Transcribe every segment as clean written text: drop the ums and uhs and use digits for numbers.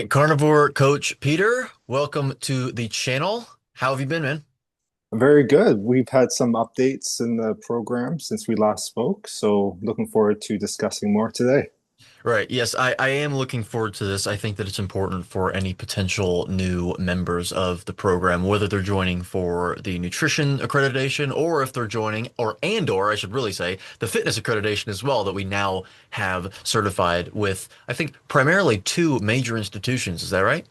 right, Carnivore Coach Peter, welcome to the channel. How have you been, man? Very good. We've had some updates in the program since we last spoke, so looking forward to discussing more today. Right, yes, I am looking forward to this. I think that it's important for any potential new members of the program, whether they're joining for the nutrition accreditation or if they're joining, or I should really say, the fitness accreditation as well, that we now have certified with, I think, primarily two major institutions. Is that right?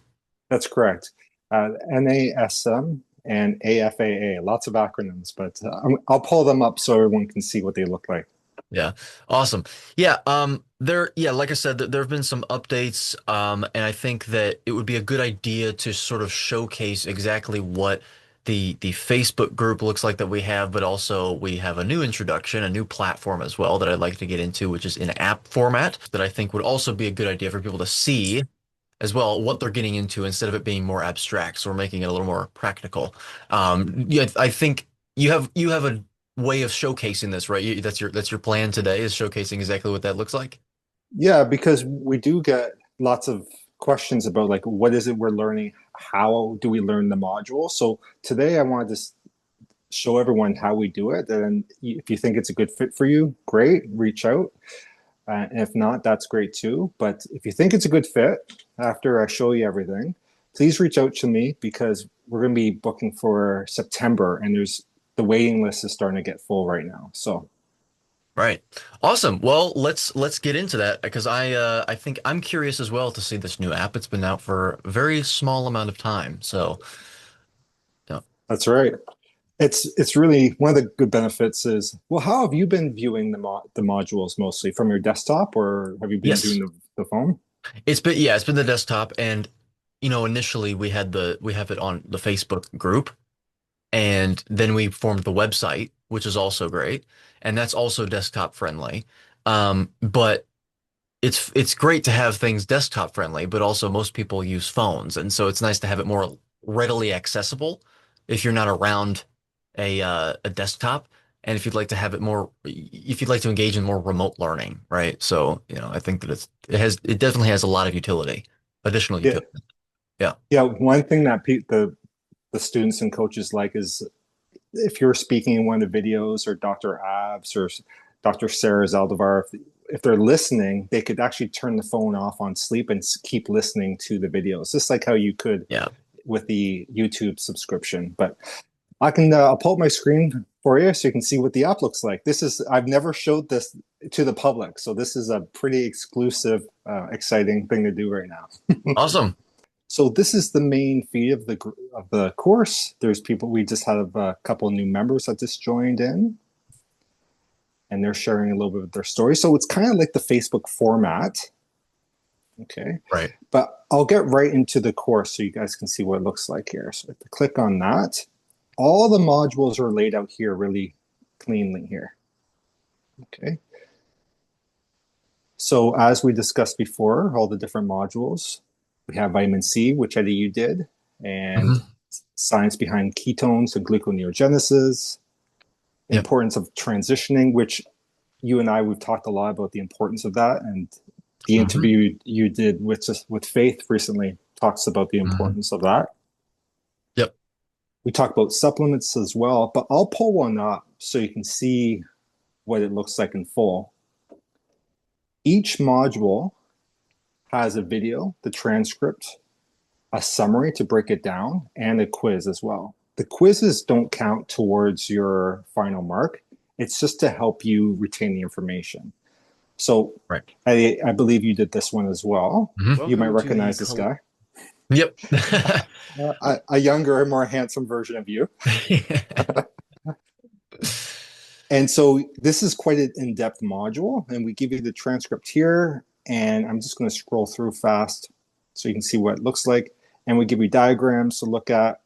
That's correct. NASM and AFAA, lots of acronyms, but I'll pull them up so everyone can see what they look like. Yeah. Awesome. Yeah, like I said, there have been some updates, and I think that it would be a good idea to sort of showcase exactly what the Facebook group looks like that we have, but also we have a new introduction, a new platform as well that I'd like to get into, which is in app format, that I think would also be a good idea for people to see as well what they're getting into instead of it being more abstract. So we're making it a little more practical. Yeah, I think you have a way of showcasing this, right? That's your plan today is showcasing exactly what that looks like. Yeah, because we do get lots of questions about like what is it we're learning? How do we learn the module? So today I wanted to show everyone how we do it. And if you think it's a good fit for you, great, reach out. And if not, that's great too. But if you think it's a good fit after I show you everything, please reach out to me because we're going to be booking for September and the waiting list is starting to get full right now. So Right. Awesome. Well, let's get into that because I think I'm curious as well to see this new app. It's been out for a very small amount of time. So, yeah. that's right. It's really one of the good benefits is, well, how have you been viewing the modules mostly from your desktop or have you been doing Yes. the phone? It's been the desktop and initially we have it on the Facebook group. And then we formed the website, which is also great. And that's also desktop friendly. But it's great to have things desktop friendly, but also most people use phones. And so it's nice to have it more readily accessible if you're not around a desktop. And if you'd like to have it more, if you'd like to engage in more remote learning, right? So, I think that it definitely has a lot of utility, additional Yeah. utility. Yeah. Yeah. One thing that the students and coaches like is if you're speaking in one of the videos or Dr. Abs or Dr. Sarah Zaldivar, if they're listening, they could actually turn the phone off on sleep and keep listening to the videos, just like how you could Yeah. with the YouTube subscription. But I'll pull up my screen for you so you can see what the app looks like. I've never showed this to the public, so this is a pretty exclusive, exciting thing to do right now. Awesome. So this is the main feed of the course. There's people. We just have a couple of new members that just joined in, and they're sharing a little bit of their story. So it's kind of like the Facebook format. Okay, Right. but I'll get right into the course so you guys can see what it looks like here. So if I click on that, all the modules are laid out here really cleanly here. Okay. So as we discussed before, all the different modules, we have vitamin C, which Eddie you did, and Hmm. science behind ketones and gluconeogenesis, Yep. importance of transitioning, which you and I, we've talked a lot about the importance of that. And the Hmm. interview you did with Faith recently talks about the Hmm. importance of that. Yep. We talk about supplements as well, but I'll pull one up so you can see what it looks like in full. Each module has a video, the transcript, a summary to break it down, and a quiz as well. The quizzes don't count towards your final mark. It's just to help you retain the information. So Right. I believe you did this one as well. Hmm. You might Welcome to the recognize this guy. Yep. A younger and more handsome version of you. And so this is quite an in-depth module, and we give you the transcript here. And I'm just going to scroll through fast so you can see what it looks like. And we give you diagrams to look at.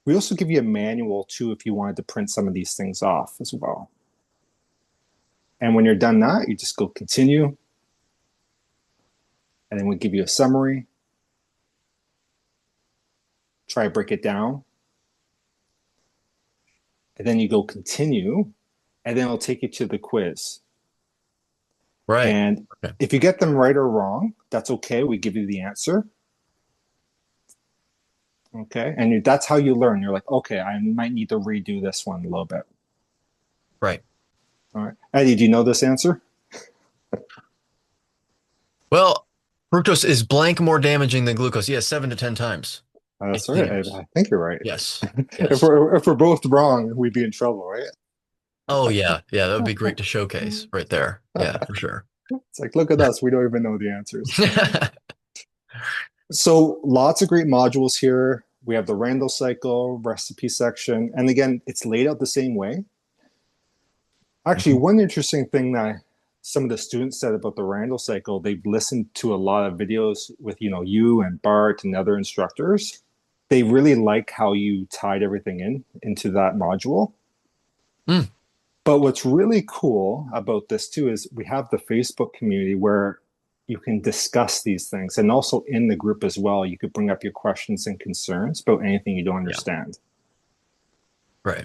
We also give you a manual too if you wanted to print some of these things off as well. And when you're done that, you just go continue. And then we give you a summary. Try to break it down. And then you go continue. And then it'll take you to the quiz. Right. And Okay. if you get them right or wrong, that's okay. We give you the answer. Okay. And that's how you learn. You're like, okay, I might need to redo this one a little bit. Right. All right. Eddie, do you know this answer? Well, fructose is blank more damaging than glucose. Yes, 7 to 10 times. It's That's right. dangerous. I think you're right. Yes. If Yes. we're both wrong, we'd be in trouble, right? Oh yeah. Yeah, that would be great to showcase right there. Yeah, for sure. It's like, look at us. We don't even know the answers. So lots of great modules here. We have the Randall cycle, recipe section. And again, it's laid out the same way. Actually, Mhm. one interesting thing that some of the students said about the Randall cycle, they've listened to a lot of videos with, you and Bart and other instructors. They really like how you tied everything into that module. Mm, But what's really cool about this too is we have the Facebook community where you can discuss these things. And also in the group as well, you could bring up your questions and concerns about anything you don't yeah. understand. Right.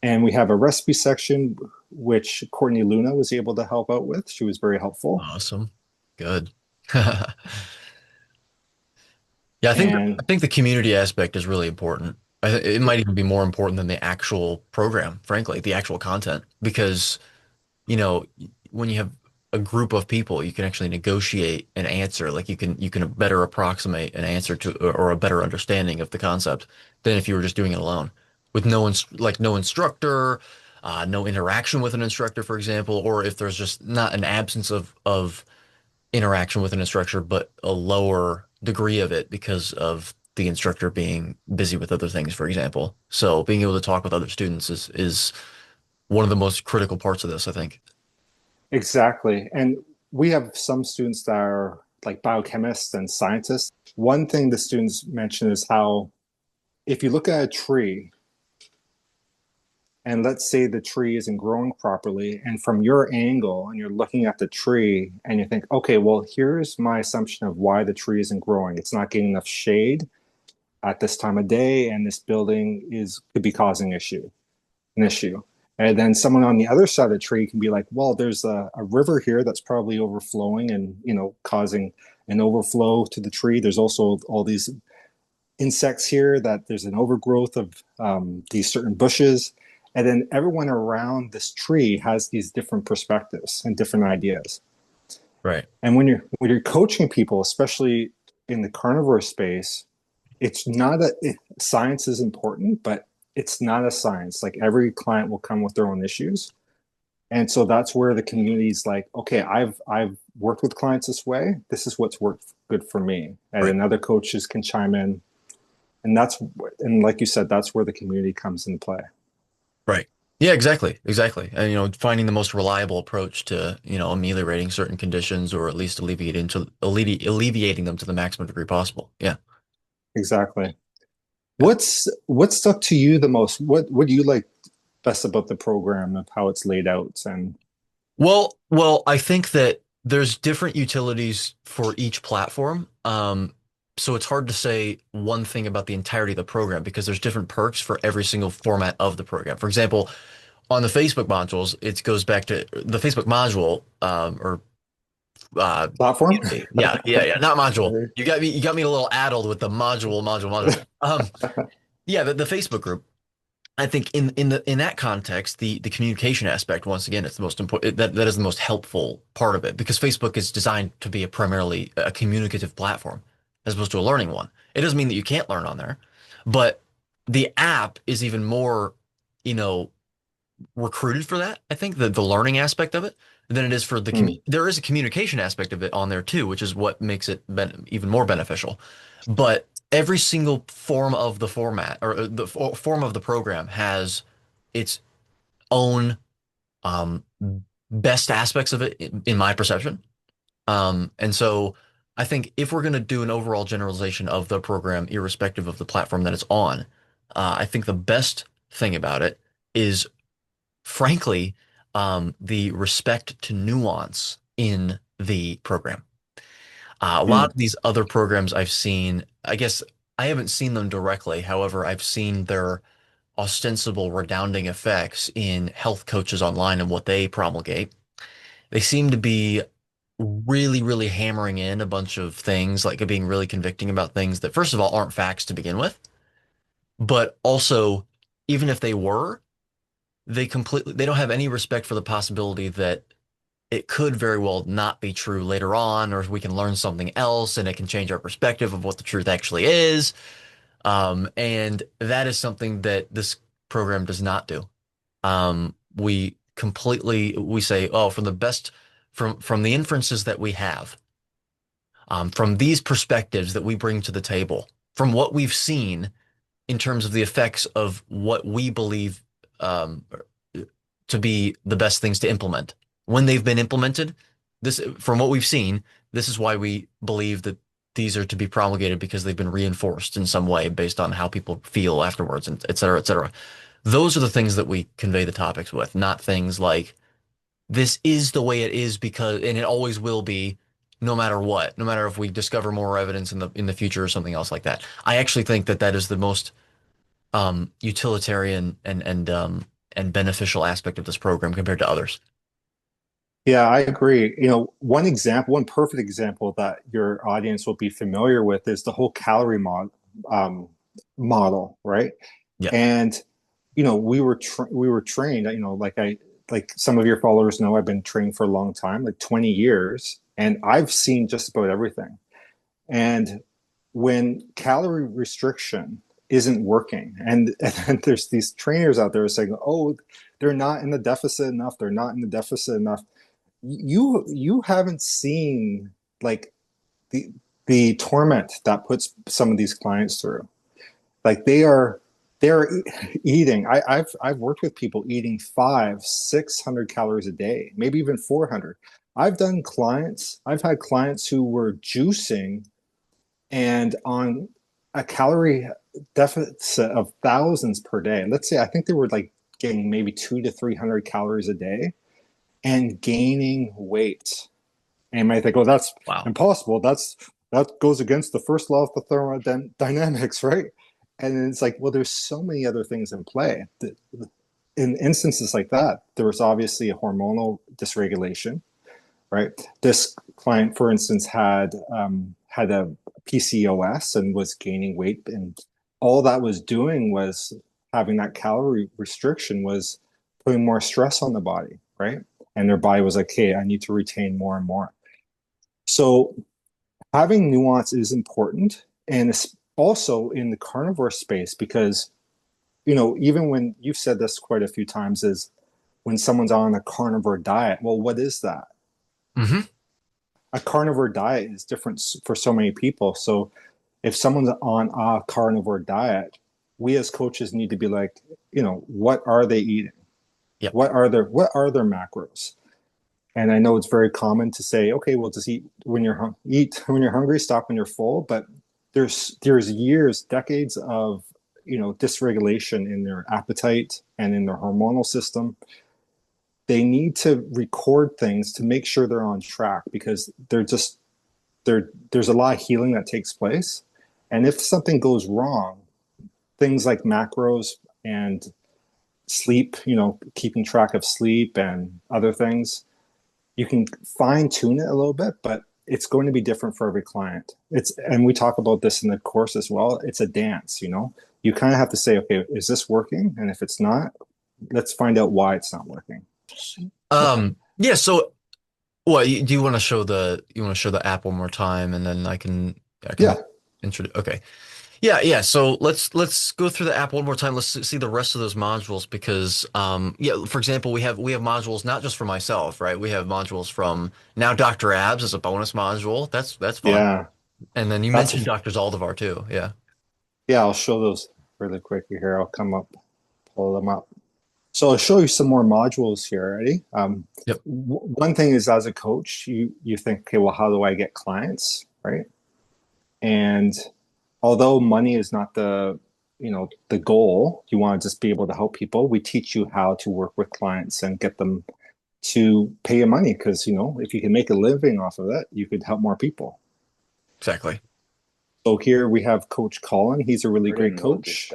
And we have a recipe section, which Courtney Luna was able to help out with. She was very helpful. Awesome. Good. Yeah, I And think the community aspect is really important. It might even be more important than the actual program, frankly, the actual content, because you know, when you have a group of people, you can actually negotiate an answer. Like you can better approximate an answer to or a better understanding of the concept than if you were just doing it alone with no instructor, no interaction with an instructor, for example, or if there's just not an absence of interaction with an instructor, but a lower degree of it because of the instructor being busy with other things, for example. So being able to talk with other students is one of the most critical parts of this, I think. exactly. And we have some students that are like biochemists and scientists. One thing the students mention is how if you look at a tree, and let's say the tree isn't growing properly, and from your angle and you're looking at the tree and you think, okay, well, here's my assumption of why the tree isn't growing. It's not getting enough shade at this time of day, and this building is could be causing an issue. And then someone on the other side of the tree can be like, well, there's a river here that's probably overflowing and causing an overflow to the tree. There's also all these insects here that there's an overgrowth of these certain bushes. And then everyone around this tree has these different perspectives and different ideas. Right. And when you're coaching people, especially in the carnivore space, it's not science is important, but it's not a science. Like every client will come with their own issues. And so that's where the community's like, okay, I've worked with clients this way. This is what's worked good for me. And Right. then other coaches can chime in. And like you said, that's where the community comes into play. Right. Yeah, exactly. Exactly. And finding the most reliable approach to, ameliorating certain conditions or at least alleviating them to the maximum degree possible. Yeah. Exactly. Yeah. What stuck to you the most? What do you like best about the program of how it's laid out? And Well, I think that there's different utilities for each platform. So it's hard to say one thing about the entirety of the program because there's different perks for every single format of the program. For example, on the Facebook modules, it goes back to the Facebook module, or platform? community. Yeah, yeah, yeah. Not module. You got me a little addled with the module. Yeah, the Facebook group. I think in that context, the communication aspect, once again, it's the most important. That is the most helpful part of it because Facebook is designed to be primarily a communicative platform as opposed to a learning one. It doesn't mean that you can't learn on there, but the app is even more, you know, recruited for that. I think the learning aspect of it than it is for the Hmm. there is a communication aspect of it on there too, which is what makes it even more beneficial. But every single form of the format or form of the program has its own um, best aspects of it in my perception. And so I think if we're going to do an overall generalization of the program, irrespective of the platform that it's on, I think the best thing about it is frankly, the respect to nuance in the program. A lot Hmm. of these other programs I've seen, I guess I haven't seen them directly. However, I've seen their ostensible redounding effects in health coaches online and what they promulgate. They seem to be really, really hammering in a bunch of things, like being really convicting about things that, first of all, aren't facts to begin with, but also, even if they were, they don't have any respect for the possibility that it could very well not be true later on, or we can learn something else and it can change our perspective of what the truth actually is. And that is something that this program does not do. We say, oh, from the inferences that we have, from these perspectives that we bring to the table, from what we've seen in terms of the effects of what we believe um, to be the best things to implement. When they've been implemented, this, from what we've seen, this is why we believe that these are to be promulgated because they've been reinforced in some way based on how people feel afterwards, and et cetera, et cetera. Those are the things that we convey the topics with, not things like this is the way it is because, and it always will be, no matter what, no matter if we discover more evidence in the future or something else like that. I actually think that that is the most utilitarian and beneficial aspect of this program compared to others. Yeah, I agree. One example, one perfect example that your audience will be familiar with is the whole calorie um, model, right? Yeah. And we were trained. Like some of your followers know, I've been trained for a long time, like 20 years, and I've seen just about everything. And when calorie restriction isn't working, and there's these trainers out there saying, "Oh, they're not in the deficit enough. They're not in the deficit enough." You haven't seen like the the torment that puts some of these clients through. Like they're eating. I've worked with people eating 500-600 calories a day, maybe even 400. I've had clients who were juicing and on a calorie deficit of thousands per day. Let's say I think they were like getting maybe 200 to 300 calories a day and gaining weight. And you might think, oh, that's Wow. impossible. That goes against the first law of the thermodynamics, right? And it's like, well, there's so many other things in play. In instances like that, there was obviously a hormonal dysregulation, right? This client, for instance, had a PCOS and was gaining weight, and all that was doing was having that calorie restriction was putting more stress on the body, right? And their body was like, "Hey, I need to retain more and more." So having nuance is important, and it's also in the carnivore space because even when you've said this quite a few times is when someone's on a carnivore diet. Well, what is that? Hmm. A carnivore diet is different for so many people. So if someone's on a carnivore diet, we as coaches need to be like, what are they eating? Yep. What are their macros? And I know it's very common to say, okay, well, just eat when you're hungry, stop when you're full. But there's years, decades of dysregulation in their appetite and in their hormonal system. They need to record things to make sure they're on track because there's a lot of healing that takes place. And if something goes wrong, things like macros and sleep, keeping track of sleep and other things, you can fine tune it a little bit, but it's going to be different for every client. And we talk about this in the course as well. It's a dance, You kind of have to say, okay, is this working? And if it's not, let's find out why it's not working. Yeah, so do you want to show the app one more time and then I can Yeah. introduce. Okay. Yeah, yeah. So let's go through the app one more time. Let's see the rest of those modules because yeah, for example, we have modules not just for myself, right? We have modules from now Dr. Abs as a bonus module. That's fun. Yeah. And then you That's mentioned Dr. Zaldivar too. Yeah. Yeah, I'll show those really quickly here. I'll pull them up. So I'll show you some more modules here. Ready? Yep. One thing is, as a coach, you think, okay, well, how do I get clients, right? And although money is not the goal, you want to just be able to help people. We teach you how to work with clients and get them to pay you money because if you can make a living off of it, you could help more people. Exactly. So here we have Coach Colin. He's a really great coach.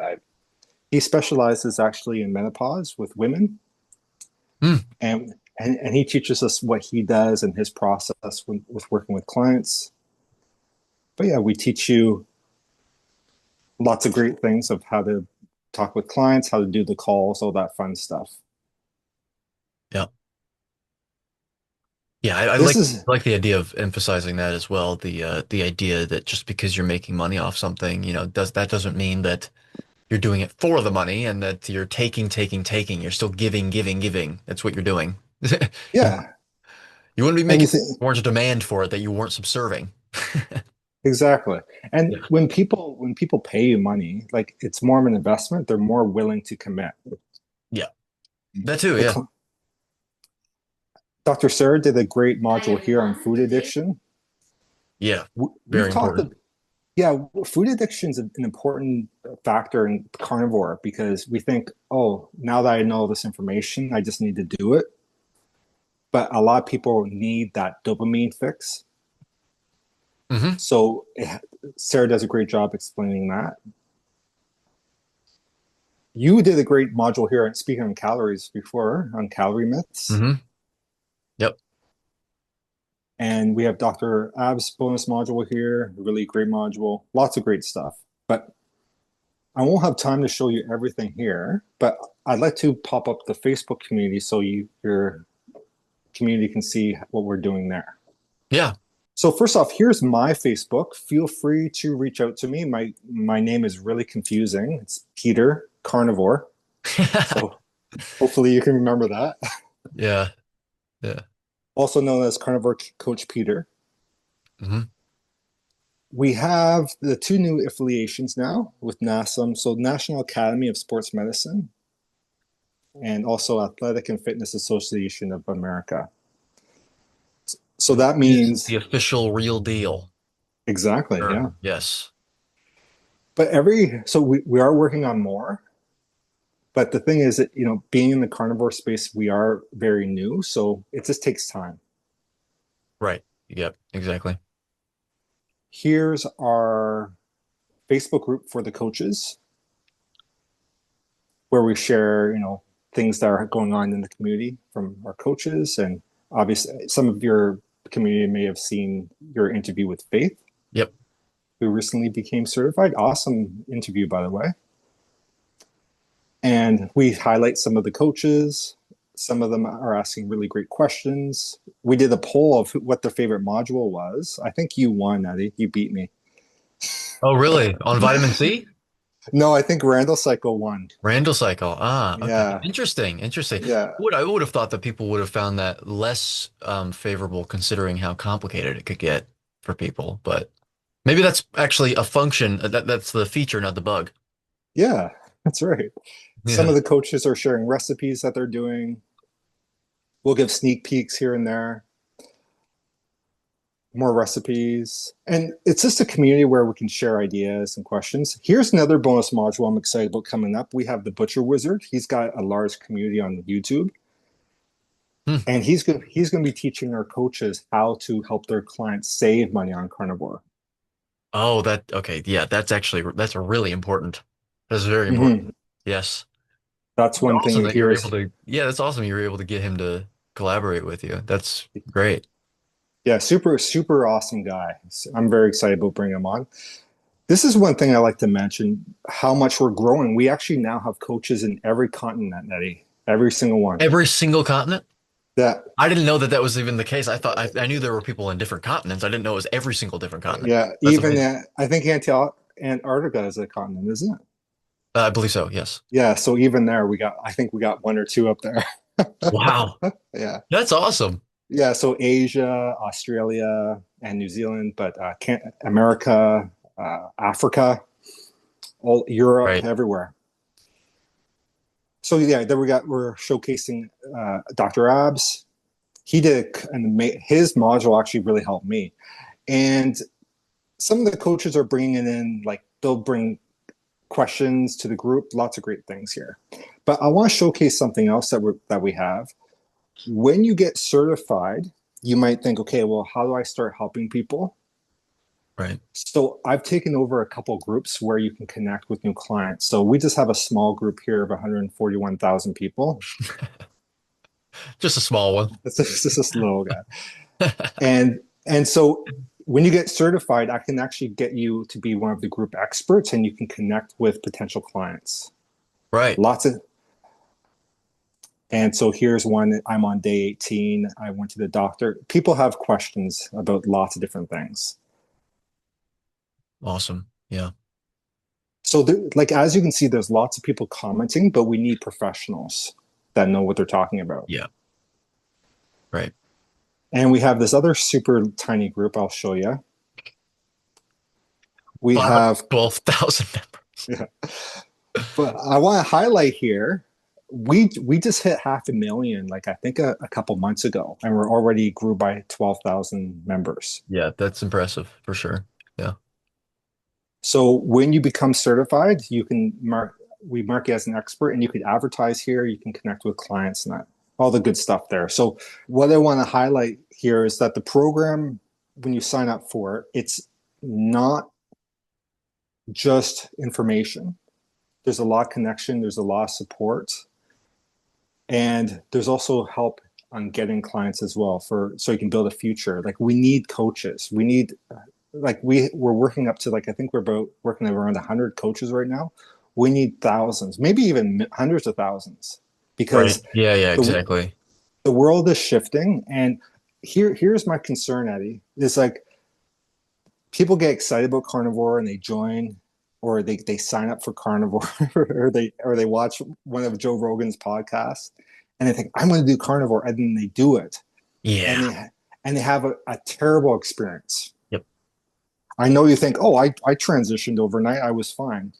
He specializes actually in menopause with women. Mm. And and he teaches us what he does and his process with working with clients. But yeah, we teach you lots of great things of how to talk with clients, how to do the calls, all that fun stuff. Yeah. Yeah, I This is like the idea of emphasizing that as well. The idea that just because you're making money off something, doesn't mean that you're doing it for the money and that you're taking, taking, taking. You're still giving, giving, giving. That's what you're doing. You yeah, you wouldn't be and you making think more demand for it that you weren't subserving. exactly. And Yeah. when people pay you money, like it's more of an investment, they're more willing to commit. Yeah. That too, The yeah. cl- Dr. Sarah did a great module here on food addiction. Yeah. We've Very talked, important. yeah, food addiction is an important factor in carnivore because we think, oh, now that I know this information, I just need to do it. But a lot of people need that dopamine fix. Hmm. So Sarah does a great job explaining that. You did a great module here on speaking on calories before on calorie myths. Hmm. Yep. And we have Dr. Ab's bonus module here, really great module, lots of great stuff. But I won't have time to show you everything here, but I'd like to pop up the Facebook community so your community can see what we're doing there. Yeah. So first off, here's my Facebook. Feel free to reach out to me. My name is really confusing. It's Peter Carnivore. So hopefully you can remember that. Yeah. Yeah. Also known as Carnivore Coach Peter. Hmm. We have the two new affiliations now with NASM, so National Academy of Sports Medicine and also Athletic and Fitness Association of America. So that Is means the official real deal. exactly, yeah. Sure. Yes. But so we are working on more. But the thing is that, being in the carnivore space, we are very new. So it just takes time. Right. Yep. Exactly. Here's our Facebook group for the coaches where we share, things that are going on in the community from our coaches. And obviously, some of your community may have seen your interview with Faith, Yep. who recently became certified. Awesome interview, by the way. And we highlight some of the coaches. Some of them are asking really great questions. We did a poll of what their favorite module was. I think you won, Eddie. You beat me. Oh, really? On vitamin C? No, I think Randall Cycle won. Randall cycle. Ah, okay. Yeah, Interesting. Interesting. yeah, I would have thought that people would have found that less favorable considering how complicated it could get for people, but maybe that's actually a function. That's the feature, not the bug. yeah. That's right. Some Yeah. of the coaches are sharing recipes that they're doing. We'll give sneak peeks here and there, more recipes. And it's just a community where we can share ideas and questions. Here's another bonus module I'm excited about coming up. We have the Butcher Wizard. He's got a large community on YouTube. Hmm. And he's going to be teaching our coaches how to help their clients save money on carnivore. Oh, okay. Yeah, that's a really important. That's very important. Mm-hmm. Yes. That's one thing Awesome we that hear you're able is, to, yeah, that's awesome you were able to get him to collaborate with you. That's great. yeah, super, super awesome guy. I'm very excited about bringing him on. This is one thing I like to mention, how much we're growing. We actually now have coaches in every continent, Eddie, every single one. Every single continent? That, I didn't know that that was even the case. I knew there were people in different continents. I didn't know it was every single different continent. yeah, That's even amazing. I think Antarctica is a continent, isn't it? I believe so. Yes. Yeah, so even there, I think we got one or two up there. Wow. Yeah. That's awesome. Yeah, so Asia, Australia, and New Zealand, but America, Africa, all Europe, Right. everywhere. So yeah, then we're showcasing Dr. Abs. He did, and his module actually really helped me. And some of the coaches are bringing it in, like they'll bring questions to the group. Lots of great things here. But I want to showcase something else that we have. When you get certified, you might think, okay, well, how do I start helping people? Right. So I've taken over a couple groups where you can connect with new clients. So we just have a small group here of 141,000 people. Just a small one. It's just a slow guy. And so when you get certified, I can actually get you to be one of the group experts, and you can connect with potential clients. Right. Lots of And so here's one. I'm on day 18. I went to the doctor. People have questions about lots of different things. Awesome. Yeah. So, like as you can see, there's lots of people commenting, but we need professionals that know what they're talking about. Yeah. Right. And we have this other super tiny group. I'll show you. We have, 512,000 members. yeah, but I want to highlight here. We just hit 500,000, like I think a couple months ago, and we're already grew by 12,000 members. Yeah, that's impressive for sure. Yeah. So when you become certified, you can mark we mark you as an expert, and you could advertise here, you can connect with clients and that all the good stuff there. So what I want to highlight here is that the program, when you sign up for it, it's not just information. There's a lot of connection, there's a lot of support, and there's also help on getting clients as well, for so you can build a future. Like we need coaches. We need like we're working up to, like, I think we're about working around 100 coaches right now. We need thousands, maybe even hundreds of thousands, Right. because Yeah, yeah, the exactly. the world is shifting. And here's my concern, Eddie, is like people get excited about carnivore and they join, or they sign up for carnivore, or they watch one of Joe Rogan's podcasts, and they think I'm going to do carnivore, and then they do it, and Yeah. they have a terrible experience. Yep. I know you think, oh, I transitioned overnight, I was fine.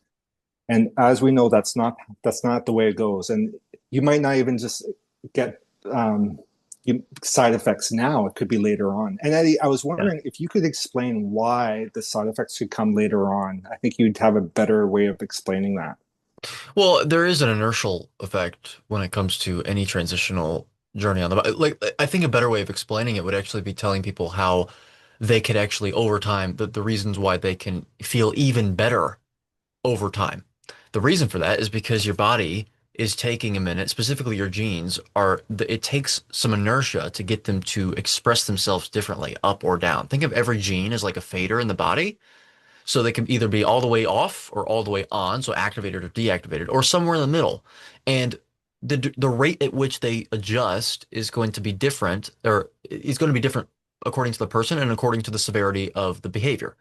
And as we know, that's not the way it goes. And you might not even just get side effects now. It could be later on. And Eddie, I was Yeah. wondering if you could explain why the side effects could come later on. I think you'd have a better way of explaining that. Well, there is an inertial effect when it comes to any transitional journey on the body. Like, I think a better way of explaining it would actually be telling people how they could actually, over time, the reasons why they can feel even better over time. The reason for that is because your body is taking a minute, specifically your genes it takes some inertia to get them to express themselves differently, up or down. Think of every gene as like a fader in the body. So they can either be all the way off or all the way on, so activated or deactivated, or somewhere in the middle. And the rate at which they adjust is going to be different, or is going to be different according to the person and according to the severity of the behavior.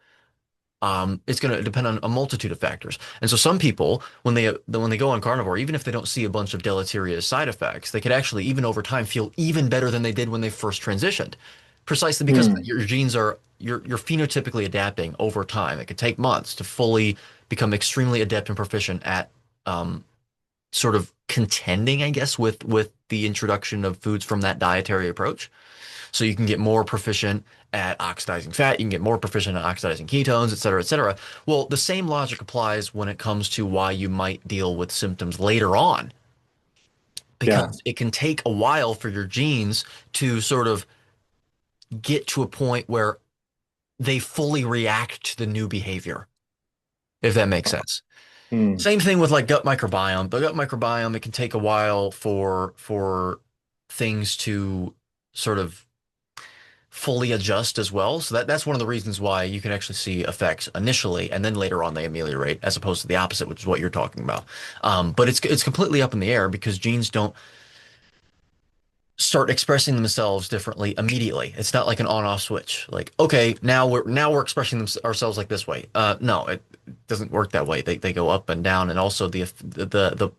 It's going to depend on a multitude of factors. And so some people, when they go on carnivore, even if they don't see a bunch of deleterious side effects, they could actually, even over time, feel even better than they did when they first transitioned, precisely because Hmm. your genes are you're phenotypically adapting over time. It could take months to fully become extremely adept and proficient at um, sort of contending, I guess, with the introduction of foods from that dietary approach. So you can get more proficient at oxidizing fat, you can get more proficient at oxidizing ketones, et cetera, et cetera. Well, the same logic applies when it comes to why you might deal with symptoms later on, Yeah. because it can take a while for your genes to sort of get to a point where they fully react to the new behavior, if that makes sense. Hmm. Same thing with like gut microbiome. The gut microbiome, it can take a while for things to sort of fully adjust as well. So that's one of the reasons why you can actually see effects initially and then later on they ameliorate, as opposed to the opposite, which is what you're talking about. But it's completely up in the air because genes don't start expressing themselves differently immediately. It's not like an on-off switch. Like, okay, now we're expressing ourselves like this way. No, it doesn't work that way. They go up and down, and also the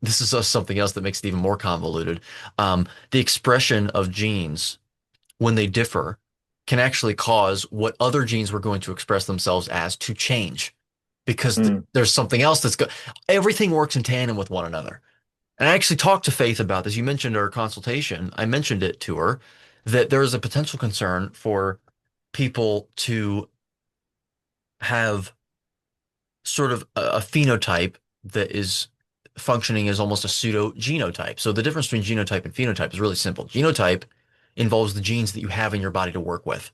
this is something else that makes it even more convoluted. The expression of genes when they differ can actually cause what other genes were going to express themselves as to change because Hmm. there's something else everything works in tandem with one another. And I actually talked to Faith about this. You mentioned our consultation. I mentioned it to her that there is a potential concern for people to have sort of a phenotype that is functioning as almost a pseudo genotype. So the difference between genotype and phenotype is really simple. Genotype involves the genes that you have in your body to work with.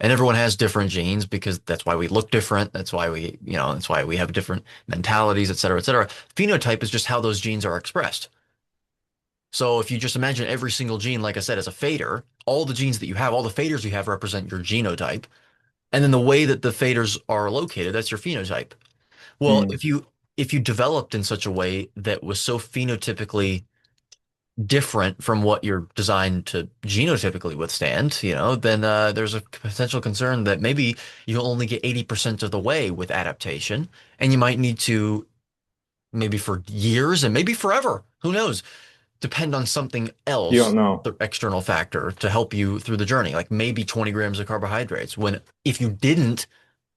And everyone has different genes because that's why we look different. That's why we have different mentalities, et cetera, et cetera. Phenotype is just how those genes are expressed. So if you just imagine every single gene, like I said, as a fader, all the genes that you have, all the faders you have represent your genotype. And then the way that the faders are located, that's your phenotype. Well, Mm. if you developed in such a way that was so phenotypically different from what you're designed to genotypically withstand, then there's a potential concern that maybe you'll only get 80% of the way with adaptation, and you might need to maybe for years and maybe forever, who knows, depend on something You don't else, know. the external factor to help you through the journey, like maybe 20 grams of carbohydrates. When if you didn't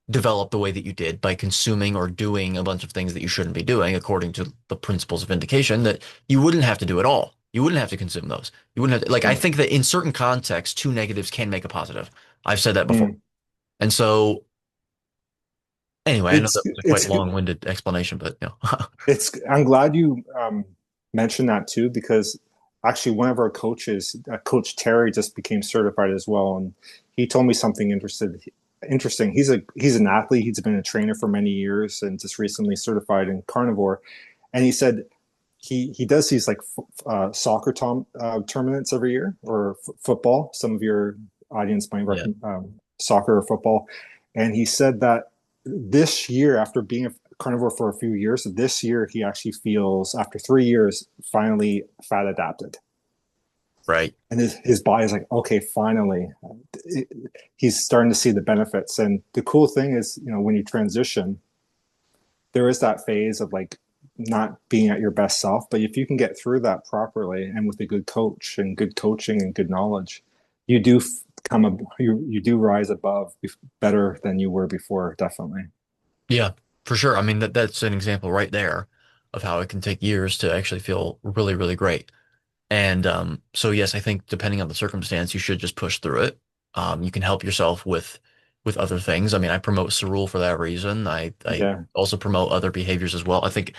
develop the way that you did by consuming or doing a bunch of things that you shouldn't be doing according to the principles of indication, that you wouldn't have to do it all. You wouldn't have to consume those. You wouldn't have to, like, I Mm. think that in certain contexts, two negatives can make a positive. I've said that before. Mm. And so, anyway, I know It's that was a quite it's long-winded explanation, but it's. I'm glad you mentioned that too, because actually one of our coaches, Coach Terry, just became certified as well, and he told me something interesting. He's an athlete. He's been a trainer for many years, and just recently certified in carnivore. And he said he does these like soccer tournaments every year, or football. Some of your audience might yeah, recommend soccer or football. And he said that this year, after being a carnivore for a few years, this year he actually feels, after 3 years, finally fat adapted. right. And his body's like, okay, finally, he's starting to see the benefits. And the cool thing is, when you transition, there is that phase of like not being at your best self. But if you can get through that properly and with a good coach and good coaching and good knowledge, you do you do rise above better than you were before, definitely. Yeah, for sure. I mean, that's an example right there of how it can take years to actually feel really, really great. And so yes, I think depending on the circumstance, you should just push through it. You can help yourself with other things. I mean, I promote Cerule for that reason. I Yeah. also promote other behaviors as well. I think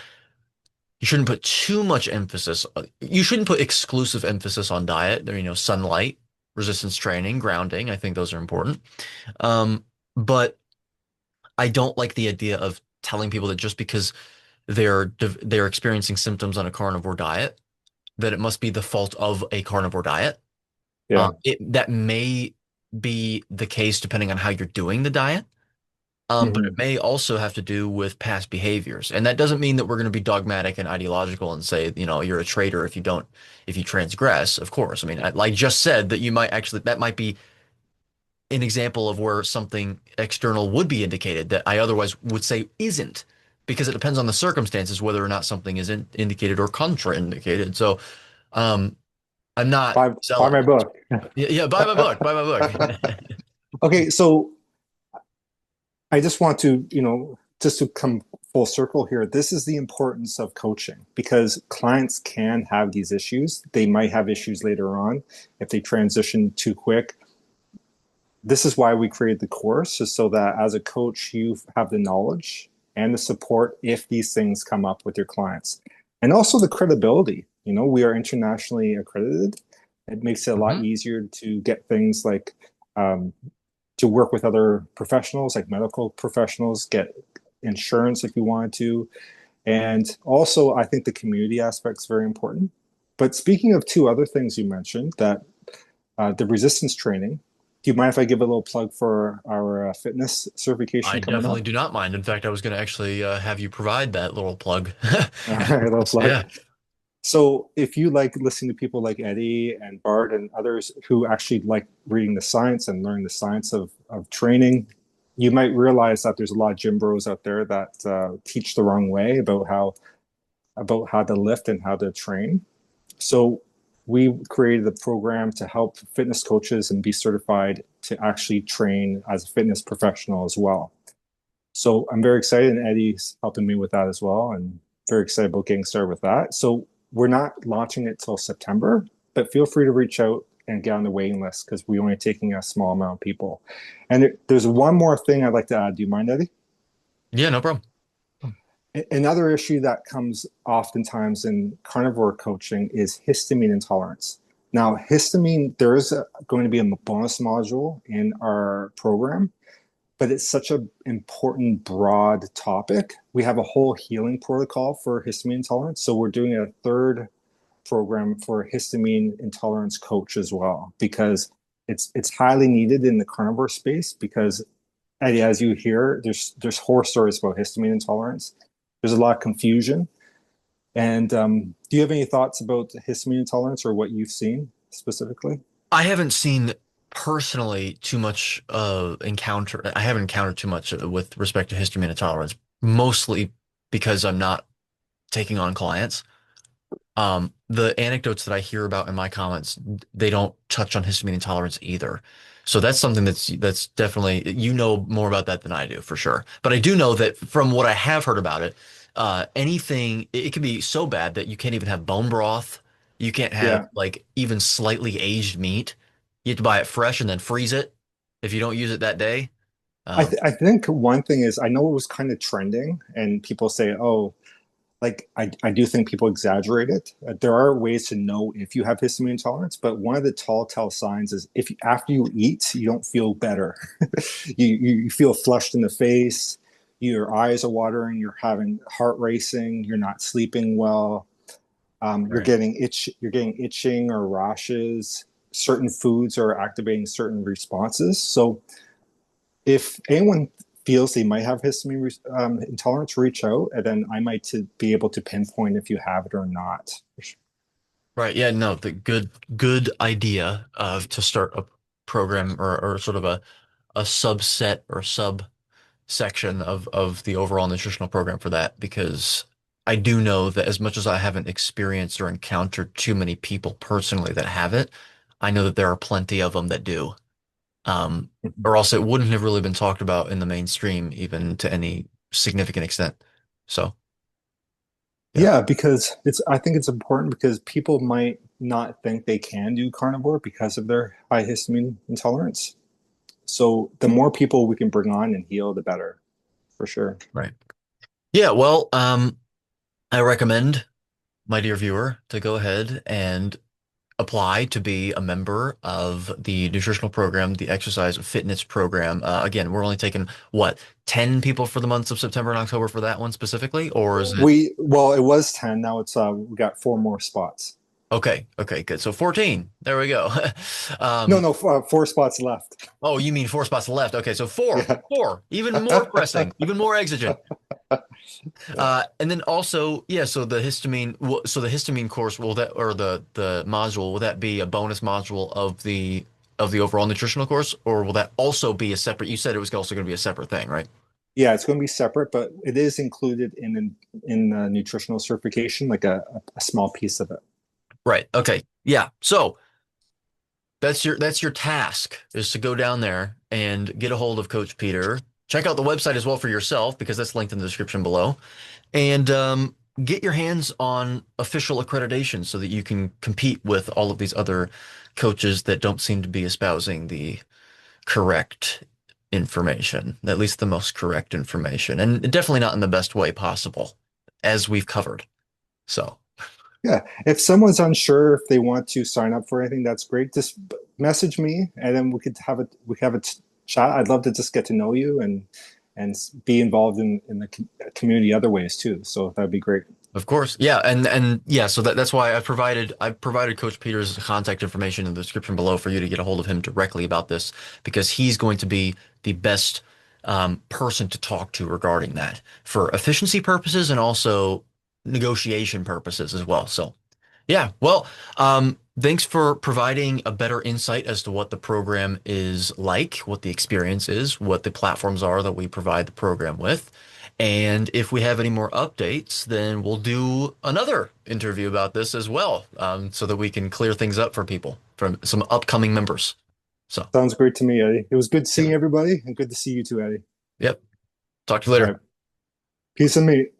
you shouldn't put too much emphasis. You shouldn't put exclusive emphasis on diet. There, sunlight, resistance training, grounding. I think those are important. But I don't like the idea of telling people that just because they're experiencing symptoms on a carnivore diet, that it must be the fault of a carnivore diet. Yeah. That may be the case depending on how you're doing the diet. But it Hmm. may also have to do with past behaviors. And that doesn't mean that we're going to be dogmatic and ideological and say, you're a traitor if you transgress, of course. I mean, I just said that that might be an example of where something external would be indicated that I otherwise would say isn't, because it depends on the circumstances whether or not something is indicated or contraindicated. So, um, I'm not Buy selling. my book. Yeah, yeah, buy my book. Buy my book. Okay, so I just want to, just to come full circle here, this is the importance of coaching because clients can have these issues. They might have issues later on if they transition too quick. This is why we created the course, is so that as a coach, you have the knowledge and the support if these things come up with your clients. And also the credibility. We are internationally accredited. It makes it a lot Mhm. easier to get things like um, to work with other professionals, like medical professionals, get insurance if you wanted to. And also, I think the community aspect is very important. But speaking of two other things you mentioned, that the resistance training, do you mind if I give a little plug for our fitness certification I coming definitely up? do not mind. In fact, I was going to actually have you provide that little plug. All right, a little plug. Yeah. So, if you like listening to people like Eddie and Bart and others who actually like reading the science and learning the science of training, you might realize that there's a lot of gym bros out there that teach the wrong way about how to lift and how to train. So, we created a program to help fitness coaches and be certified to actually train as a fitness professional as well. So I'm very excited, and Eddie's helping me with that as well, and very excited about getting started with that. So we're not launching it till September, but feel free to reach out and get on the waiting list because we're only taking a small amount of people. And there's one more thing I'd like to add. Do you mind, Eddie? Yeah, no problem. Another issue that comes oftentimes in carnivore coaching is histamine intolerance. Now, histamine, there is going to be a bonus module in our program, but it's such an important broad topic. We have a whole healing protocol for histamine intolerance. So we're doing a third program for a histamine intolerance coach as well, because it's highly needed in the carnivore space. Because Eddie, as you hear, there's horror stories about histamine intolerance. There's a lot of confusion. And do you have any thoughts about histamine intolerance or what you've seen specifically? I haven't seen personally too much encounter. I haven't encountered too much with respect to histamine intolerance, mostly because I'm not taking on clients. The anecdotes that I hear about in my comments, they don't touch on histamine intolerance either. So that's something that's definitely, you know more about that than I do for sure. But I do know that from what I have heard about it, anything it can be so bad that you can't even have bone broth. You can't have Yeah, like even slightly aged meat. You have to buy it fresh and then freeze it if you don't use it that day. Um, I think one thing is I know it was kind of trending, and people say, "Oh, like I do think people exaggerate it. There are ways to know if you have histamine intolerance, but one of the tall tell signs is if after you eat, you don't feel better. You feel flushed in the face, your eyes are watering, you're having heart racing, you're not sleeping well, right. you're getting itching or rashes. Certain foods are activating certain responses. So if anyone feels they might have histamine intolerance, reach out, and then I might to be able to pinpoint if you have it or not. Right. Yeah, no, the good idea of to start a program or sort of a subset or subsection of the overall nutritional program for that because I do know that as much as I haven't experienced or encountered too many people personally that have it, I know that there are plenty of them that do. Um, or else it wouldn't have really been talked about in the mainstream even to any significant extent. So, yeah. Yeah, because I think it's important because people might not think they can do carnivore because of their high histamine intolerance. So the more people we can bring on and heal, the better, for sure. Right. Yeah, well, I recommend my dear viewer, to go ahead and apply to be a member of the nutritional program, the exercise fitness program. Again, we're only taking what, 10 people for the months of September and October for that one specifically, or is it Well, it was 10, now it's we got four more spots. okay? Okay, good. So 14. There we go. No, Um, no, four spots left. oh, you mean four spots left? Okay, so four, Yeah. four, even more pressing, even more exigent. Yeah. And then also, yeah, so so the histamine course, will that, or the module, will that be a bonus module of the overall nutritional course, or will that also be a separate, you said it was also going to be a separate thing, right? Yeah, it's going to be separate, but it is included in the nutritional certification, like a small piece of it. Right. Okay. Yeah. So that's your task is to go down there and get a hold of Coach Peter. Check out the website as well for yourself because that's linked in the description below. And get your hands on official accreditation so that you can compete with all of these other coaches that don't seem to be espousing the correct information, at least the most correct information, and definitely not in the best way possible, as we've covered. So, Yeah, if someone's unsure if they want to sign up for anything, that's great. Just message me, and then we have a chat. I'd love to just get to know you and be involved in the community other ways too. So that'd be great. of course, yeah, and yeah, so that's why I've provided Coach Peter's contact information in the description below for you to get a hold of him directly about this because he's going to be the best person to talk to regarding that for efficiency purposes and also negotiation purposes as well. So, yeah, well, thanks for providing a better insight as to what the program is like, what the experience is, what the platforms are that we provide the program with. And if we have any more updates, then we'll do another interview about this as well, so that we can clear things up for people from some upcoming members. So, Sounds great to me, Eddie. It was good yep, seeing everybody, and good to see you too, Eddie. yep. Talk to you All later. right, peace and meat.